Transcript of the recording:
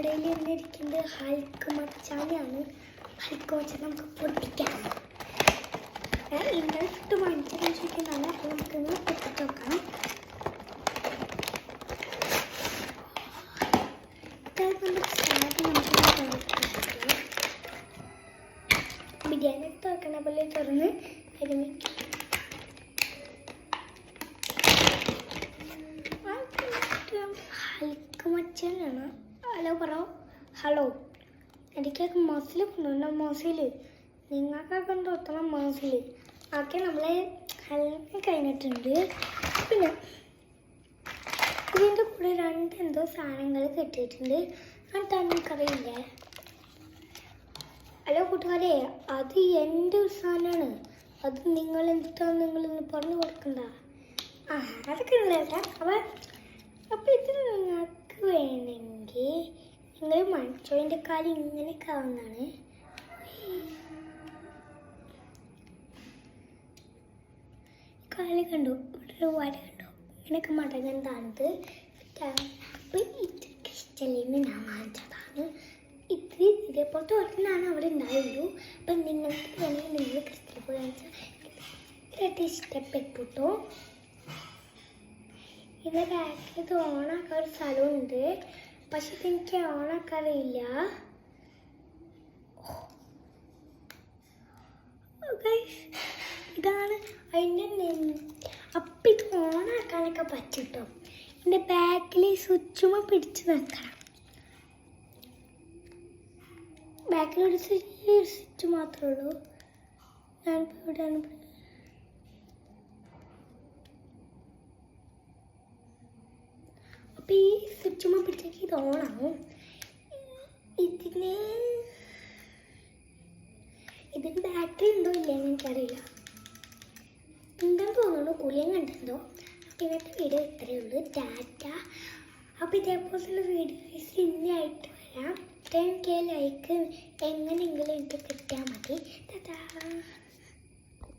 നമ്മുടെ ഇരുന്നിരിക്കുന്നത് ഹൽക്ക് മച്ചാനാണ്. ഹൽക്ക് മച്ചാൻ നമുക്ക് പൊട്ടിക്കാം. ഇന്നലെ ഇട്ട് വാങ്ങിച്ചതിന് വെച്ചിരിക്കുന്നതാണ്. അപ്പോൾ നമുക്കിന്ന് പൊട്ടിട്ട് വെക്കാം. ബിരിയാണി തുറക്കണ പോലെ തുറന്ന് ഹൽക്ക് മച്ചാനാണ്. ഹലോ പറ. ഹലോ, എനിക്കൊക്കെ മസിൽ കൊണ്ടുവന്ന മസിൽ നിങ്ങൾക്കൊക്കെ തോന്നണം മസിൽ ഒക്കെ നമ്മളെ ഹൽക്ക് കഴിഞ്ഞിട്ടുണ്ട്. പിന്നെ ഇതിൻ്റെ കൂടെ എന്തോ സാധനങ്ങൾ കിട്ടിയിട്ടുണ്ട്. അത് നമുക്കറിയില്ല. ഹലോ കൂട്ടുകാരെ, അത് എൻ്റെ ഒരു സാധനമാണ്. അത് നിങ്ങൾ എന്തിട്ടാണ് നിങ്ങളിന്ന് പറഞ്ഞു കൊടുക്കണ്ട. അതൊക്കെ ഉള്ളതാ. അപ്പം ഇത് നിങ്ങൾക്ക് വേണമെങ്കിൽ നിങ്ങൾ മൺചോയിൻ്റെ കാര്യം ഇങ്ങനെയൊക്കെ ആവുന്നതാണ്. കാല് കണ്ടു, ഇവിടെ വര കണ്ടു, ഇങ്ങനെയൊക്കെ മടങ്ങുന്നതാണിത്. അപ്പം ഇതൊക്കെ ഇഷ്ടമല്ലെന്ന് ഞാൻ വാങ്ങിച്ചതാണ്. ഇതേപോലത്തെ ഒരെണ്ണമാണ് അവിടെ ഉണ്ടായുള്ളൂ. അപ്പം നിങ്ങൾക്ക് വേണമെങ്കിൽ നിങ്ങൾ ക്രിസ്റ്റൽ പോയി വാങ്ങിച്ചാൽ ഇതൊക്കെ ഇഷ്ടപ്പെട്ടോ. ഇതിൻ്റെ ബാക്കിൽ ഇത് ഓണാക്കാൻ ഒരു സ്ഥലമുണ്ട്. പക്ഷെ ഇതെനിക്ക് ഓണാക്കാറില്ല. ഇതാണ് അതിൻ്റെ. അപ്പം ഇത് ഓണാക്കാനൊക്കെ പറ്റും. ഇതിൻ്റെ ബാക്കിൽ സ്വിച്ചുമ പിടിച്ച് നിൽക്കണം. ബാക്കിലൊരു സ്വിച്ച് മാത്രമേ ഉള്ളൂ. ഞാനിപ്പോൾ ഇവിടെയാണ്. അപ്പം ഈ സ്വിച്ചുമ പിടിച്ചേക്ക് ഇത് ഓണാവും. ഇതിന് ബാറ്ററി ഉണ്ടോ ഇല്ലയെന്ന് എനിക്കറിയില്ല. ഉണ്ടെന്ന് തോന്നുന്നു. കൂലിയും കണ്ടെന്തോ. അപ്പം ഇന്നത്തെ വീഡിയോ ഇത്രയേ ഉള്ളൂ. ടാറ്റ. അപ്പോൾ ഇതേപോലുള്ള വീഡിയോസ് ഇന്നായിട്ട് വരാം. 10K ലൈക്ക് എങ്ങനെയെങ്കിലും എനിക്ക് കിട്ടിയാൽ മതി. ടാറ്റാ.